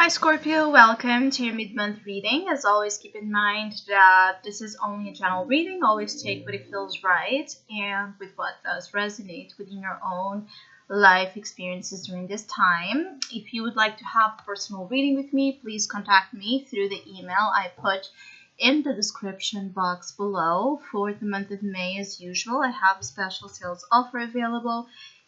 Hi Scorpio, welcome to your mid-month reading. As always, keep in mind that this is only a general reading. Always take what it feels right and with what does resonate within your own life experiences during this time. If you would like to have a personal reading with me, please contact me through the email I put in the description box below. For the month of May, as usual, I have a special sales offer available.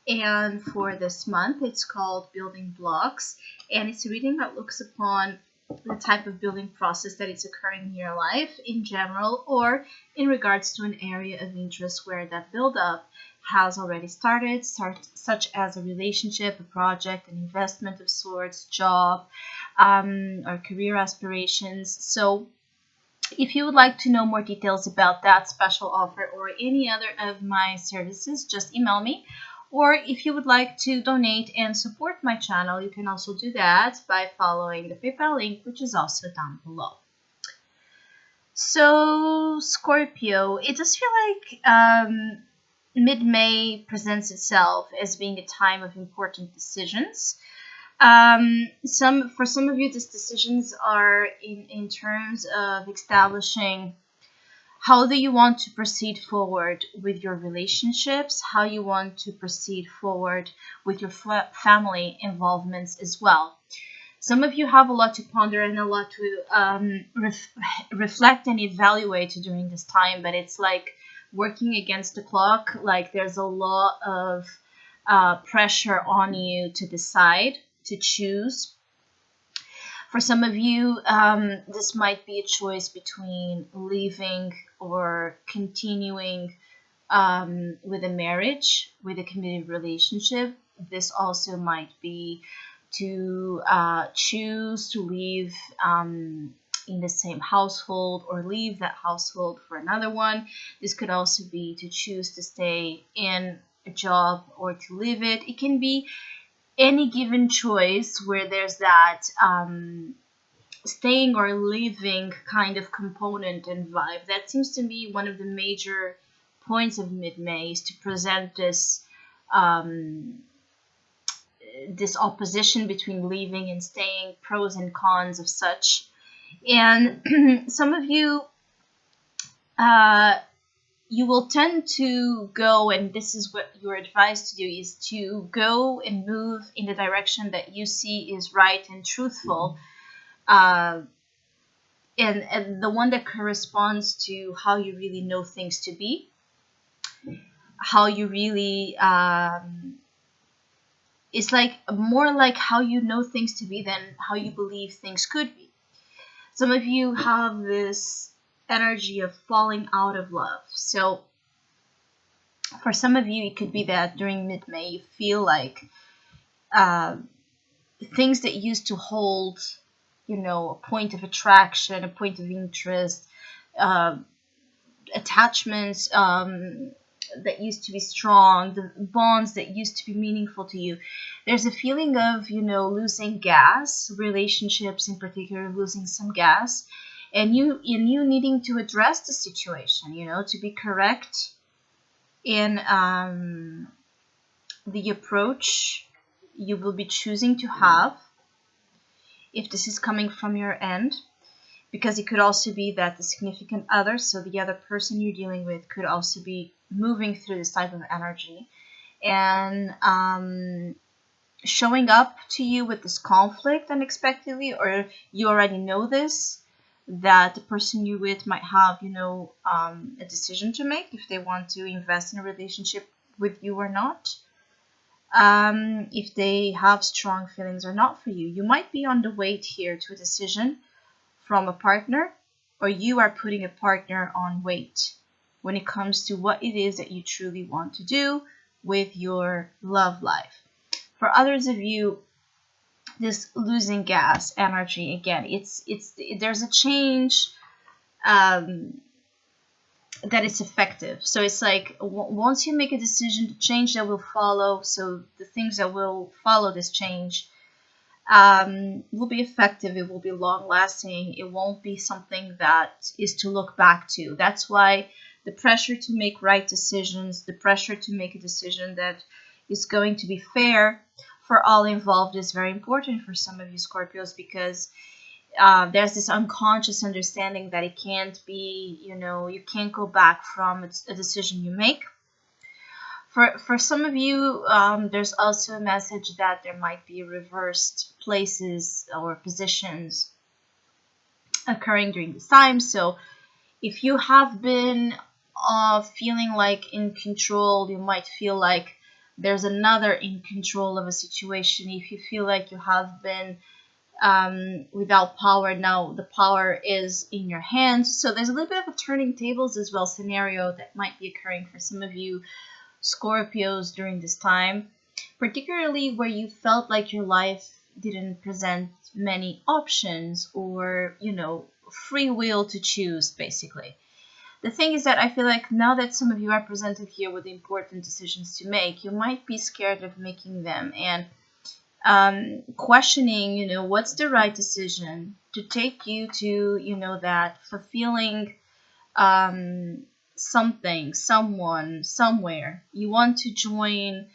And for this month, it's called Building Blocks. And it's a reading that looks upon the type of building process that is occurring in your life in general, or in regards to an area of interest where that build-up has already started, such as a relationship, a project, an investment of sorts, job, or career aspirations. So if you would like to know more details about that special offer or any other of my services, just email me. Or if you would like to donate and support my channel, you can also do that by following the PayPal link, which is also down below. So, Scorpio, it does feel like mid-May presents itself as being a time of important decisions. For some of you, these decisions are in terms of establishing how do you want to proceed forward with your relationships, how you want to proceed forward with your family involvements as well. Some of you have a lot to ponder and a lot to reflect and evaluate during this time, but it's like working against the clock. Like there's a lot of pressure on you to decide, to choose. For some of you, this might be a choice between leaving or continuing with a marriage, with a committed relationship. This also might be to choose to live in the same household or leave that household for another one. This could also be to choose to stay in a job or to leave it. It can be any given choice where there's that staying or leaving kind of component and vibe. That seems to be one of the major points of mid-May, is to present this this opposition between leaving and staying, pros and cons of such. And some of you you will tend to go, and this is what you're advised to do, is to go and move in the direction that you see is right and truthful, and the one that corresponds to how you really know things to be, how you really it's like more like how you know things to be than how you believe things could be. Some of you have this energy of falling out of love. So for some of you, it could be that during mid-May you feel like things that used to hold, a point of attraction, a point of interest, attachments that used to be strong, the bonds that used to be meaningful to you. There's a feeling of, losing gas, relationships in particular losing some gas, and you needing to address the situation, to be correct in the approach you will be choosing to have, if this is coming from your end. Because it could also be that the significant other, so the other person you're dealing with, could also be moving through this type of energy and showing up to you with this conflict unexpectedly, or you already know this, that the person you're with might have, a decision to make if they want to invest in a relationship with you or not. If they have strong feelings or not for you. You might be on the wait here to a decision from a partner, or you are putting a partner on wait when it comes to what it is that you truly want to do with your love life. For others of you, this losing gas energy, again, there's a change that is effective. So it's like once you make a decision, the change that will follow, so the things that will follow this change will be effective. It will be long lasting. It won't be something that is to look back to. That's why the pressure to make right decisions, the pressure to make a decision that is going to be fair for all involved is very important for some of you Scorpios, because there's this unconscious understanding that it can't be, you can't go back from a decision you make. For some of you, there's also a message that there might be reversed places or positions occurring during this time. So if you have been feeling like in control, you might feel like there's another in control of a situation. If you feel like you have been without power, now the power is in your hands. So there's a little bit of a turning tables as well scenario that might be occurring for some of you Scorpios during this time, particularly where you felt like your life didn't present many options, or free will to choose, basically. The thing is that I feel like now that some of you are presented here with important decisions to make, you might be scared of making them and questioning, what's the right decision to take you to, that fulfilling something, someone, somewhere. You want to join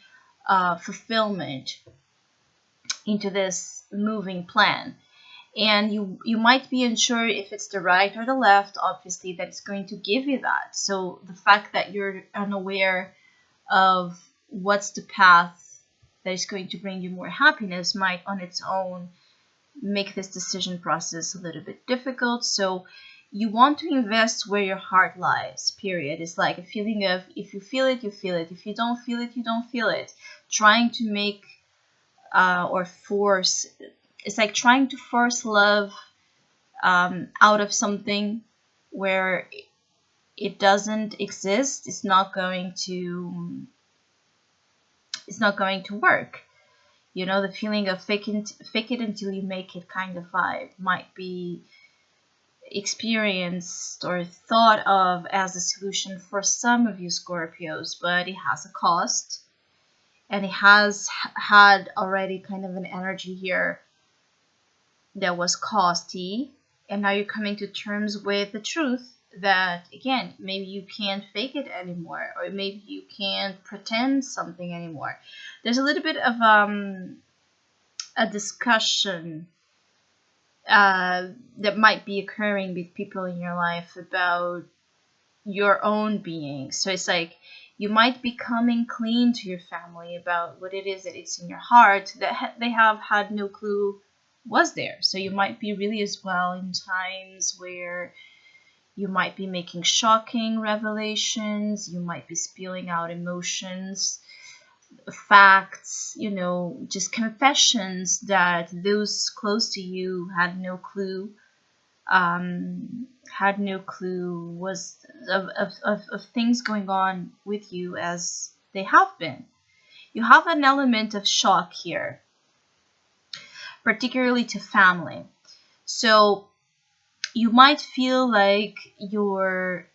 fulfillment into this moving plan. And you might be unsure if it's the right or the left, obviously, that it's going to give you that. So the fact that you're unaware of what's the path that is going to bring you more happiness might on its own make this decision process a little bit difficult. So you want to invest where your heart lies, period. It's like a feeling of, if you feel it, you feel it. If you don't feel it, you don't feel it. Trying to make or force, it's like trying to force love out of something where it doesn't exist. It's not going to work. The feeling of fake it until you make it kind of vibe might be experienced or thought of as a solution for some of you Scorpios, but it has a cost, and it has had already kind of an energy here that was costly, and now you're coming to terms with the truth that, again, maybe you can't fake it anymore, or maybe you can't pretend something anymore. There's a little bit of a discussion that might be occurring with people in your life about your own being. So it's like you might be coming clean to your family about what it is that it's in your heart that they have had no clue was there. So you might be really as well in times where you might be making shocking revelations, you might be spilling out emotions, facts, just confessions that those close to you had no clue was of things going on with you as they have been. You have an element of shock here, particularly to family. So you might feel like your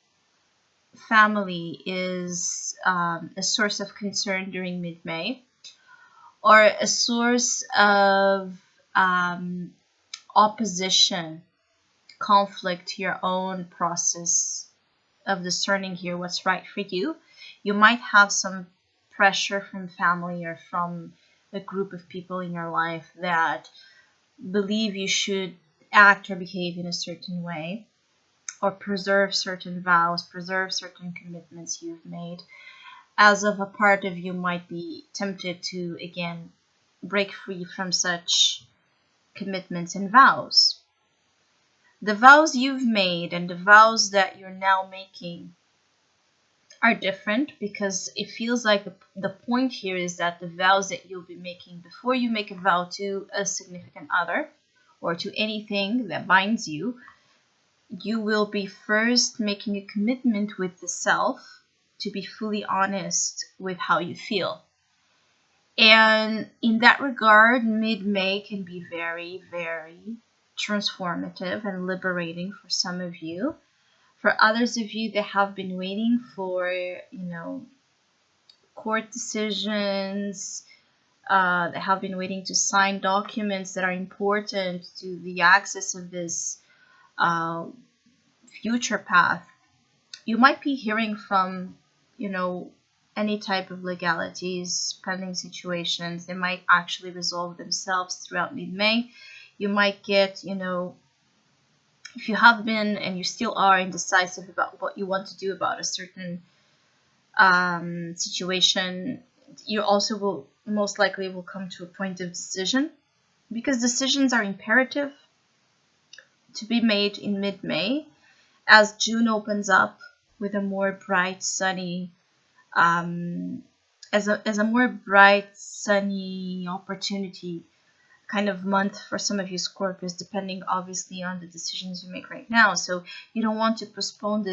family is a source of concern during mid-May, or a source of opposition, conflict to your own process of discerning here what's right for you. You might have some pressure from family or from a group of people in your life that believe you should act or behave in a certain way, or preserve certain vows, preserve certain commitments you've made, as of a part of you might be tempted to, again, break free from such commitments and vows. The vows you've made and the vows that you're now making are different, because it feels like the point here is that the vows that you'll be making before you make a vow to a significant other or to anything that binds you, you will be first making a commitment with the self to be fully honest with how you feel. And in that regard, mid-May can be very, very transformative and liberating for some of you. For others of you that have been waiting for, court decisions, that have been waiting to sign documents that are important to the access of this future path, you might be hearing from, any type of legalities, pending situations. They might actually resolve themselves throughout mid-May. You might get, if you have been and you still are indecisive about what you want to do about a certain situation, you also will most likely will come to a point of decision, because decisions are imperative to be made in mid-May as June opens up with a more bright, sunny, as a more bright, sunny opportunity kind of month for some of you Scorpios, depending obviously on the decisions you make right now. So you don't want to postpone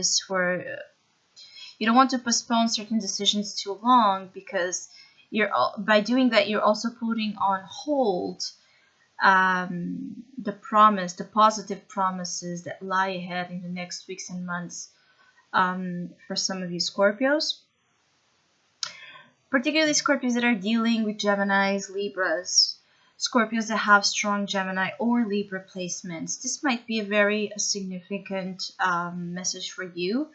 you don't want to postpone certain decisions too long, because by doing that you're also putting on hold the positive promises that lie ahead in the next weeks and months for some of you Scorpios, particularly Scorpios that are dealing with Geminis, Libras, Scorpios that have strong Gemini or Libra placements. This might be a very significant message for you.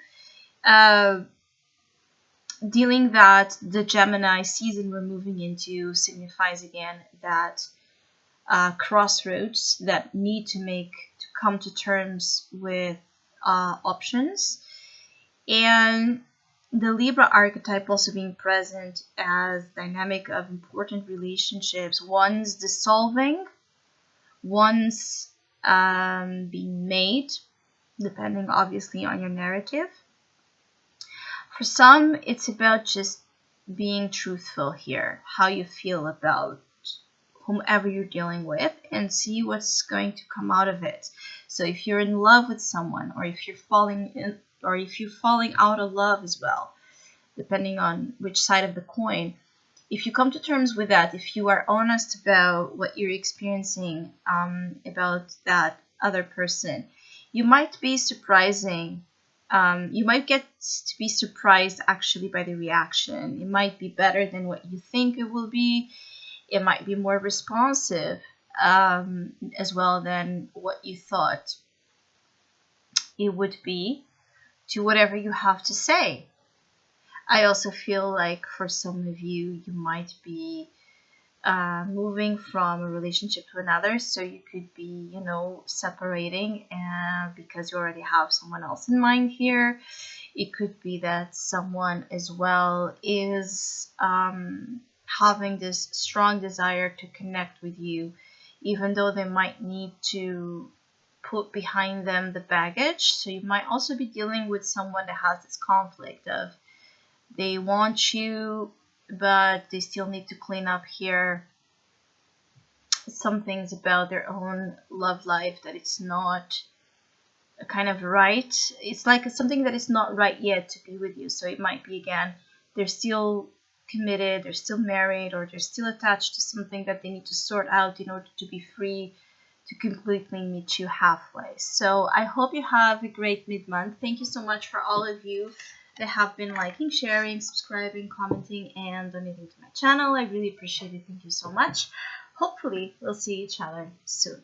Dealing that the Gemini season we're moving into signifies again that crossroads that need to come to terms with options, and the Libra archetype also being present as dynamic of important relationships, one's dissolving, one's being made, depending obviously on your narrative. For some, it's about just being truthful here, how you feel about whomever you're dealing with, and see what's going to come out of it. So if you're in love with someone, or if you're falling out of love as well, depending on which side of the coin, if you come to terms with that, if you are honest about what you're experiencing about that other person, you might be surprising. You might get to be surprised actually by the reaction. It might be better than what you think it will be. It might be more responsive as well than what you thought it would be to whatever you have to say. I also feel like for some of you, you might be moving from a relationship to another. So you could be, separating because you already have someone else in mind here. It could be that someone as well is having this strong desire to connect with you, even though they might need to put behind them the baggage. So you might also be dealing with someone that has this conflict of they want you, but they still need to clean up here some things about their own love life that it's not kind of right. It's like something that is not right yet to be with you. So it might be, again, they're still committed, they're still married, or they're still attached to something that they need to sort out in order to be free to completely meet you halfway. So I hope you have a great mid-month. Thank you so much for all of you that have been liking, sharing, subscribing, commenting, and donating to my channel. I really appreciate it. Thank you so much. Hopefully, we'll see each other soon.